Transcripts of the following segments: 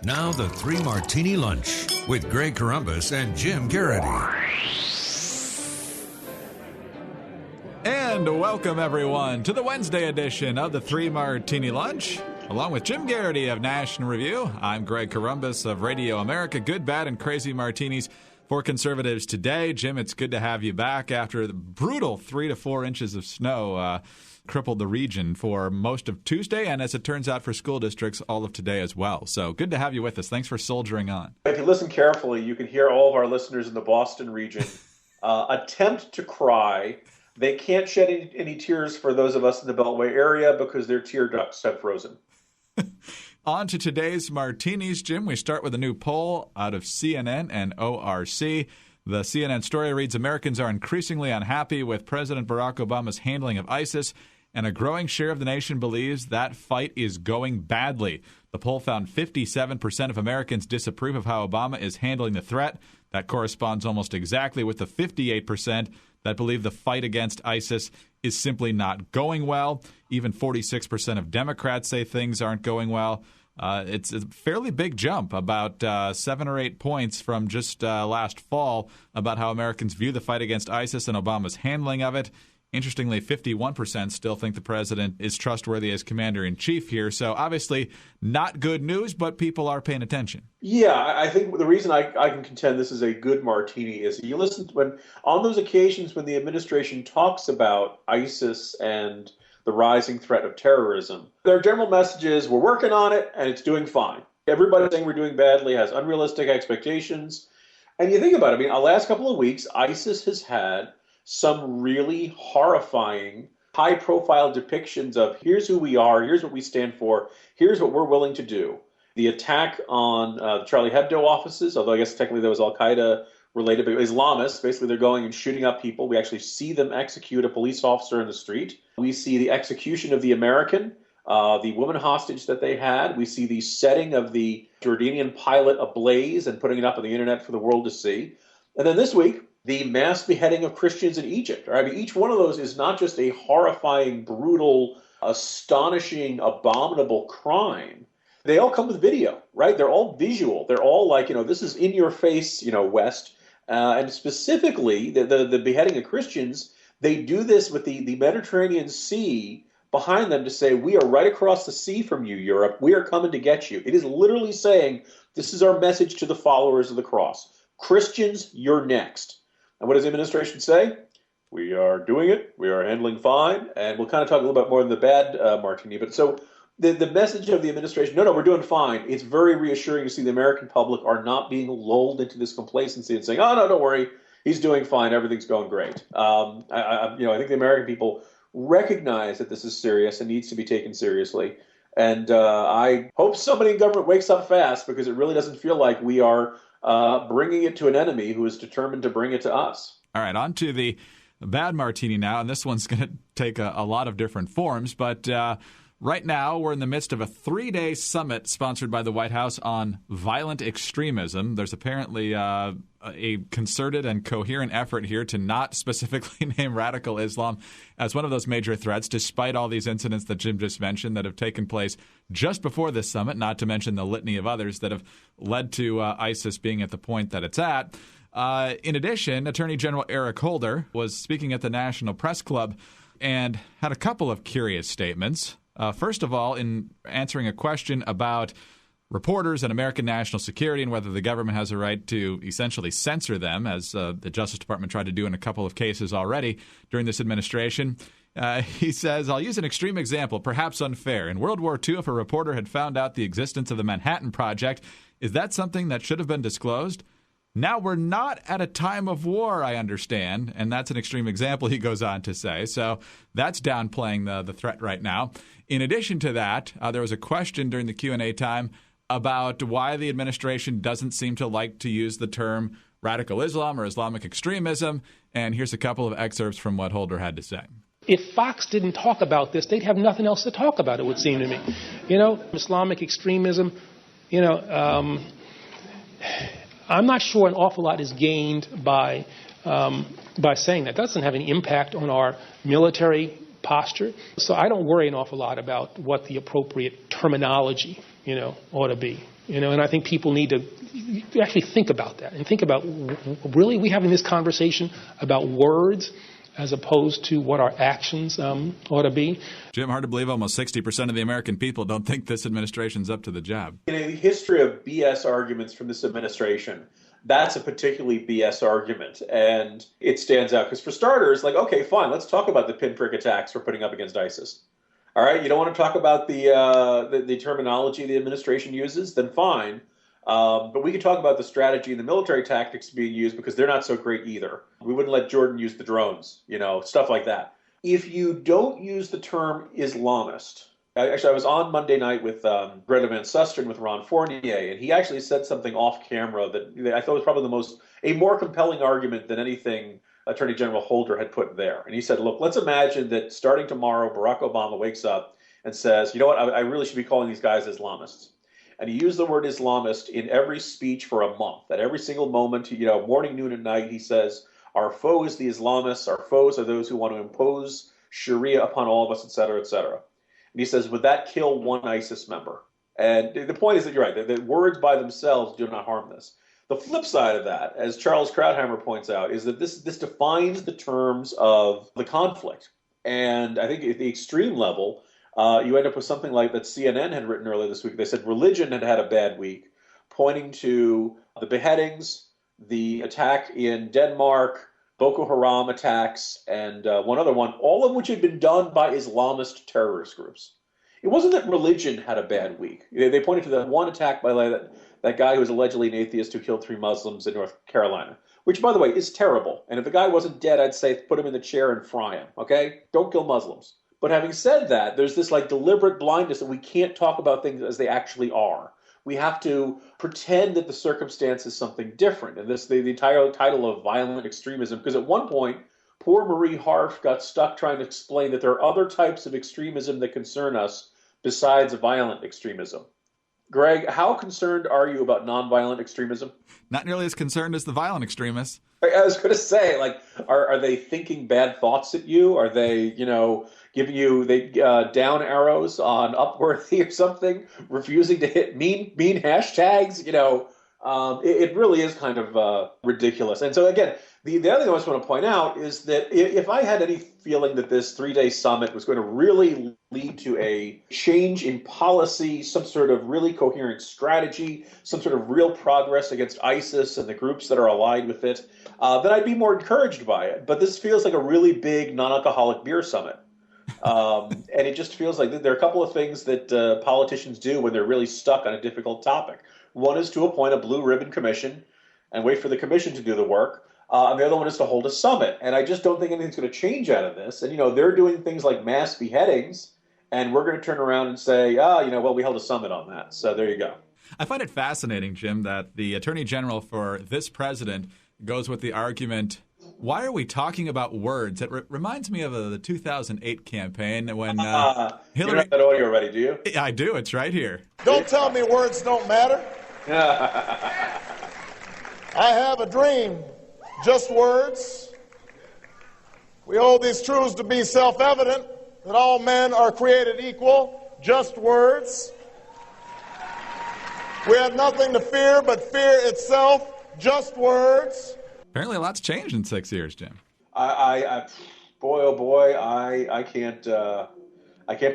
Now the Three Martini Lunch with Greg Corombos and Jim Geraghty. And welcome, everyone, to the Wednesday edition of the Three Martini Lunch. Along with Jim Geraghty of National Review, I'm Greg Corombos of Radio America. Good, bad, and crazy martinis for conservatives today. Jim, it's good to have you back after the brutal 3 to 4 inches of snow crippled the region for most of Tuesday, and as it turns out for school districts, all of today as well. So good to have you with us. Thanks for soldiering on. If you listen carefully, you can hear all of our listeners in the Boston region attempt to cry. They can't shed any tears for those of us in the Beltway area because their tear ducts have frozen. On to today's martinis, Jim. We start with a new poll out of CNN and ORC. The CNN story reads, Americans are increasingly unhappy with President Barack Obama's handling of ISIS, and a growing share of the nation believes that fight is going badly. The poll found 57% of Americans disapprove of how Obama is handling the threat. That corresponds almost exactly with the 58% that believe the fight against ISIS is simply not going well. Even 46% of Democrats say things aren't going well. It's a fairly big jump, about 7 or 8 points from just last fall about how Americans view the fight against ISIS and Obama's handling of it. Interestingly, 51% still think the president is trustworthy as commander-in-chief here. So obviously not good news, but people are paying attention. Yeah, I think the reason I can contend this is a good martini is you listen to when on those occasions when the administration talks about ISIS and the rising threat of terrorism, their general message is we're working on it and it's doing fine. Everybody saying we're doing badly has unrealistic expectations. And you think about it, I mean, the last couple of weeks, ISIS has had some really horrifying, high-profile depictions of here's who we are, here's what we stand for, here's what we're willing to do. The attack on the Charlie Hebdo offices, although I guess technically that was Al-Qaeda related, but Islamists, basically they're going and shooting up people. We actually see them execute a police officer in the street. We see the execution of the American, the woman hostage that they had. We see the setting of the Jordanian pilot ablaze and putting it up on the internet for the world to see. And then this week, the mass beheading of Christians in Egypt. I mean, each one of those is not just a horrifying, brutal, astonishing, abominable crime. They all come with video, right? They're all visual. They're all like, this is in your face, West. And specifically, the beheading of Christians, they do this with the Mediterranean Sea behind them to say, we are right across the sea from you, Europe. We are coming to get you. It is literally saying, this is our message to the followers of the cross. Christians, you're next. And what does the administration say? We are doing it. We are handling fine. And we'll kind of talk a little bit more than the bad martini. But so the message of the administration, no, we're doing fine. It's very reassuring to see the American public are not being lulled into this complacency and saying, oh, no, don't worry. He's doing fine. Everything's going great. I think the American people recognize that this is serious and needs to be taken seriously. And I hope somebody in government wakes up fast because it really doesn't feel like we are bringing it to an enemy who is determined to bring it to us. All right, on to the bad martini now, and this one's going to take a lot of different forms, but right now we're in the midst of a 3-day summit sponsored by the White House on violent extremism. There's apparently a concerted and coherent effort here to not specifically name radical Islam as one of those major threats, despite all these incidents that Jim just mentioned that have taken place just before this summit, not to mention the litany of others that have led to ISIS being at the point that it's at. In addition, Attorney General Eric Holder was speaking at the National Press Club and had a couple of curious statements. First of all, in answering a question about reporters and American national security and whether the government has a right to essentially censor them, as the Justice Department tried to do in a couple of cases already during this administration. He says, I'll use an extreme example, perhaps unfair. In World War II, if a reporter had found out the existence of the Manhattan Project, is that something that should have been disclosed? Now, we're not at a time of war, I understand, and that's an extreme example, he goes on to say. So that's downplaying the threat right now. In addition to that, there was a question during the Q&A time about why the administration doesn't seem to like to use the term radical Islam or Islamic extremism, and here's a couple of excerpts from what Holder had to say. If Fox didn't talk about this, they'd have nothing else to talk about, it would seem to me. Islamic extremism, I'm not sure an awful lot is gained by saying that. It doesn't have any impact on our military posture. So I don't worry an awful lot about what the appropriate terminology ought to be. And I think people need to actually think about that and think about, really, we having this conversation about words as opposed to what our actions ought to be. Jim, hard to believe almost 60% of the American people don't think this administration's up to the job. In a history of BS arguments from this administration, that's a particularly BS argument, and it stands out because, for starters, okay, fine, let's talk about the pinprick attacks we're putting up against ISIS. All right, you don't want to talk about the terminology the administration uses, then fine. But we could talk about the strategy and the military tactics being used because they're not so great either. We wouldn't let Jordan use the drones, stuff like that. If you don't use the term Islamist, I was on Monday night with Greta Van Susteren with Ron Fournier, and he actually said something off camera that I thought was probably a more compelling argument than anything Attorney General Holder had put there. And he said, look, let's imagine that starting tomorrow, Barack Obama wakes up and says, you know what, I really should be calling these guys Islamists. And he used the word Islamist in every speech for a month. At every single moment, morning, noon, and night, he says, our foe is the Islamists, our foes are those who want to impose Sharia upon all of us, et cetera, et cetera. And he says, would that kill one ISIS member? And the point is that you're right, that words by themselves do not harm this. The flip side of that, as Charles Krauthammer points out, is that this defines the terms of the conflict. And I think at the extreme level, you end up with something like that CNN had written earlier this week. They said religion had had a bad week, pointing to the beheadings, the attack in Denmark, Boko Haram attacks, and one other one, all of which had been done by Islamist terrorist groups. It wasn't that religion had a bad week. They pointed to that one attack by that guy who was allegedly an atheist who killed 3 Muslims in North Carolina, which, by the way, is terrible. And if the guy wasn't dead, I'd say put him in the chair and fry him, okay? Don't kill Muslims. But having said that, there's this deliberate blindness that we can't talk about things as they actually are. We have to pretend that the circumstance is something different. And this the entire title of violent extremism, because at one point, poor Marie Harf got stuck trying to explain that there are other types of extremism that concern us besides violent extremism. Greg, how concerned are you about nonviolent extremism? Not nearly as concerned as the violent extremists. I was going to say, are they thinking bad thoughts at you? Are they, giving you down arrows on Upworthy or something? Refusing to hit mean hashtags? It really is kind of ridiculous. And so again, the other thing I just want to point out is that if I had any feeling that this 3-day summit was going to really lead to a change in policy, some sort of really coherent strategy, some sort of real progress against ISIS and the groups that are allied with it, then I'd be more encouraged by it. But this feels like a really big non-alcoholic beer summit. And it just feels like there are a couple of things that politicians do when they're really stuck on a difficult topic. One is to appoint a blue ribbon commission and wait for the commission to do the work. And the other one is to hold a summit. And I just don't think anything's going to change out of this. And, they're doing things like mass beheadings, and we're going to turn around and say, we held a summit on that. So there you go. I find it fascinating, Jim, that the Attorney General for this president goes with the argument, why are we talking about words? It reminds me of the 2008 campaign when Hillary... You don't have that audio ready, do you? I do. It's right here. Don't tell me words don't matter. I have a dream. Just words. We hold these truths to be self-evident, that all men are created equal. Just words. We have nothing to fear but fear itself. Just words. Apparently a lot's changed in 6 years, Jim. I can't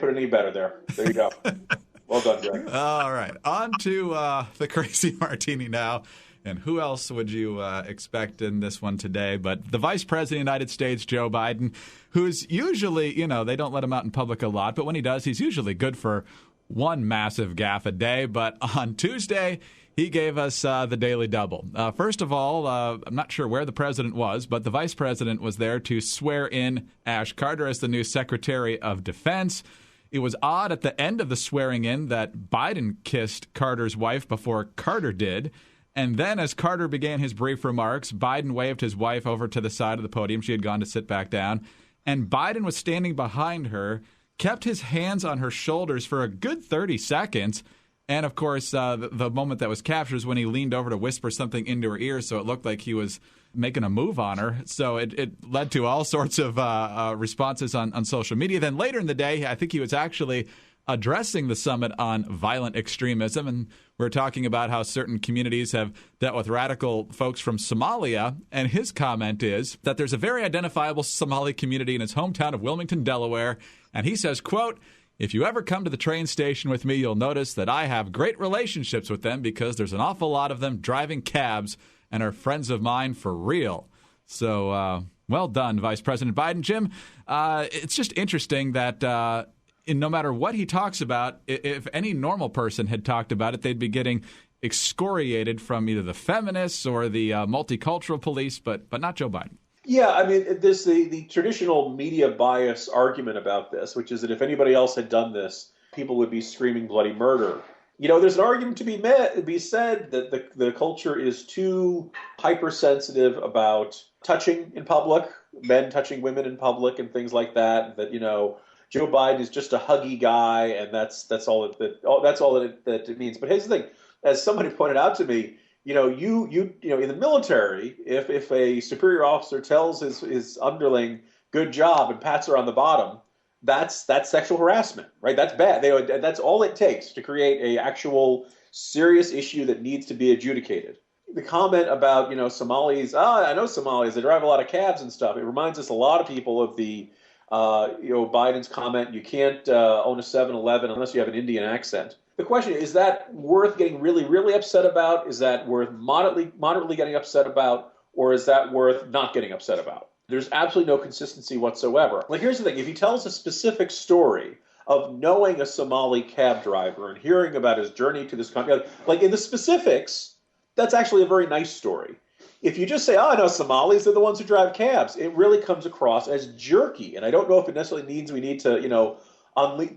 put it any better there. There you go. Well done, Greg. All right. On to the crazy martini now. And who else would you expect in this one today but the Vice President of the United States, Joe Biden, who's usually, they don't let him out in public a lot, but when he does, he's usually good for one massive gaffe a day. But on Tuesday, he gave us the daily double. First of all, I'm not sure where the president was, but the vice president was there to swear in Ash Carter as the new Secretary of Defense. It was odd at the end of the swearing in that Biden kissed Carter's wife before Carter did. And then as Carter began his brief remarks, Biden waved his wife over to the side of the podium. She had gone to sit back down. And Biden was standing behind her, kept his hands on her shoulders for a good 30 seconds. And, of course, the moment that was captured is when he leaned over to whisper something into her ear, so it looked like he was making a move on her. So it led to all sorts of responses on social media. Then later in the day, I think he was actually addressing the summit on violent extremism. And we're talking about how certain communities have dealt with radical folks from Somalia. And his comment is that there's a very identifiable Somali community in his hometown of Wilmington, Delaware. And he says, quote, "If you ever come to the train station with me, you'll notice that I have great relationships with them because there's an awful lot of them driving cabs and are friends of mine for real." So well done, Vice President Biden. Jim, it's just interesting that no matter what he talks about, if any normal person had talked about it, they'd be getting excoriated from either the feminists or the multicultural police, but not Joe Biden. Yeah, I mean, there's the traditional media bias argument about this, which is that if anybody else had done this, people would be screaming bloody murder. You know, there's an argument to be said that the culture is too hypersensitive about touching in public, men touching women in public and things like that, that, you know, Joe Biden is just a huggy guy, and that's all that it means. But here's the thing: as somebody pointed out to me, you know, in the military, if a superior officer tells his underling "good job" and pats her on the bottom, that's sexual harassment, right? That's bad. That's all it takes to create a actual serious issue that needs to be adjudicated. The comment about, you know, Somalis, I know Somalis, they drive a lot of cabs and stuff. It reminds us a lot of people of the Biden's comment, you can't own a 7-Eleven unless you have an Indian accent. The question is that worth getting really, really upset about? Is that worth moderately getting upset about? Or is that worth not getting upset about? There's absolutely no consistency whatsoever. Like, here's the thing. If he tells a specific story of knowing a Somali cab driver and hearing about his journey to this country, like in the specifics, that's actually a very nice story. If you just say, I know Somalis, they're the ones who drive cabs, it really comes across as jerky. And I don't know if it necessarily means we need to, you know,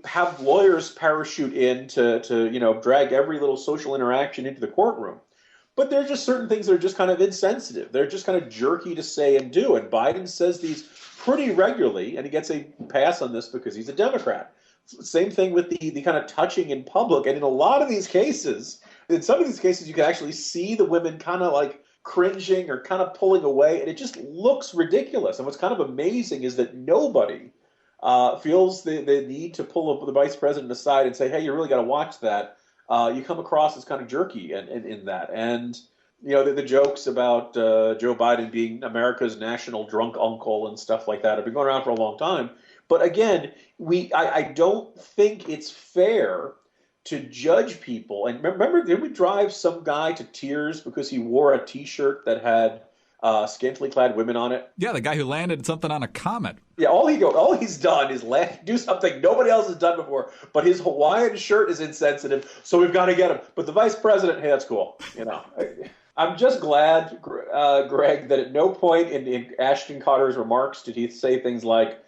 have lawyers parachute in to you know, drag every little social interaction into the courtroom. But there are just certain things that are just kind of insensitive. They're just kind of jerky to say and do. And Biden says these pretty regularly, and he gets a pass on this because he's a Democrat. Same thing with the kind of touching in public. And in a lot of these cases, in some of these cases, you can actually see the women kind of like cringing or kind of pulling away, and it just looks ridiculous. And what's kind of amazing is that nobody feels the need to pull the vice president aside and say, hey, you really got to watch that. You come across as kind of jerky in that. And, you know, the jokes about Joe Biden being America's national drunk uncle and stuff like that have been going around for a long time. But again, I don't think it's fair to judge people. And remember, did we drive some guy to tears because he wore a T-shirt that had scantily clad women on it? Yeah, the guy who landed something on a comet. Yeah, all he's done is do something nobody else has done before. But his Hawaiian shirt is insensitive, so we've got to get him. But the vice president, hey, that's cool. You know, I'm just glad, Greg, that at no point in Ashton Carter's remarks did he say things like,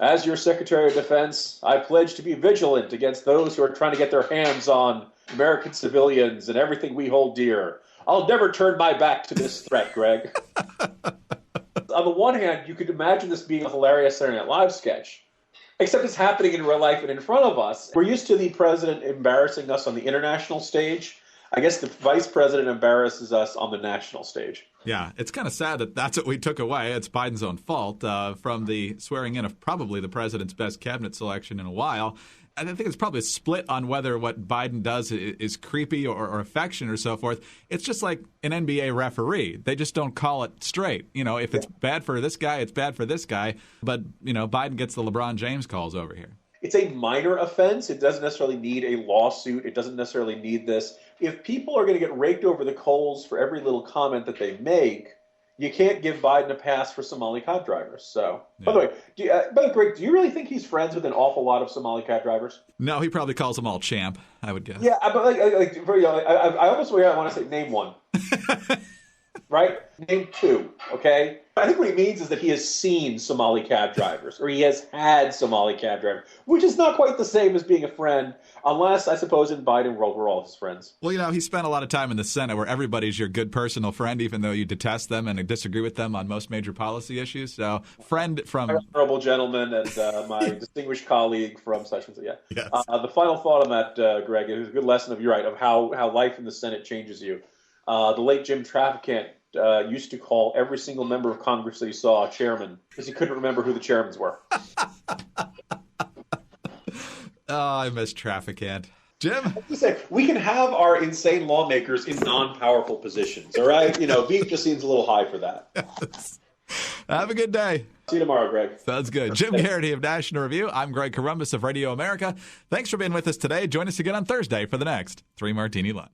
"As your Secretary of Defense, I pledge to be vigilant against those who are trying to get their hands on American civilians and everything we hold dear. I'll never turn my back to this threat, Greg." On the one hand, you could imagine this being a hilarious Saturday Night Live sketch, except it's happening in real life and in front of us. We're used to the president embarrassing us on the international stage. I guess the vice president embarrasses us on the national stage. Yeah, it's kind of sad that that's what we took away. It's Biden's own fault from the swearing in of probably the president's best cabinet selection in a while. I think it's probably a split on whether what Biden does is creepy or affectionate or so forth. It's just like an NBA referee. They just don't call it straight. You know, if it's bad for this guy, it's bad for this guy. But, you know, Biden gets the LeBron James calls over here. It's a minor offense. It doesn't necessarily need a lawsuit. It doesn't necessarily need this. If people are going to get raked over the coals for every little comment that they make, you can't give Biden a pass for Somali cab drivers. So, yeah. By the way, Greg, do you really think he's friends with an awful lot of Somali cab drivers? No, he probably calls them all champ, I would guess. Yeah, but I almost want to say name one. Right? Name two, okay? I think what he means is that he has seen Somali cab drivers, or he has had Somali cab drivers, which is not quite the same as being a friend, unless, I suppose, in Biden world, we're all his friends. Well, you know, he spent a lot of time in the Senate where everybody's your good personal friend, even though you detest them and disagree with them on most major policy issues. So, friend from... Honorable gentleman and my distinguished colleague from such and such, yeah. Yes. The final thought on that, Greg, is a good lesson of, you're right, of how life in the Senate changes you. The late Jim Traficant used to call every single member of Congress that he saw a chairman because he couldn't remember who the chairmans were. Oh, I miss Trafficant. Jim? We can have our insane lawmakers in non-powerful positions, all right? Beat just seems a little high for that. Have a good day. See you tomorrow, Greg. Sounds good. Jim Geraghty of National Review. I'm Greg Corombos of Radio America. Thanks for being with us today. Join us again on Thursday for the next 3 Martini Lunch.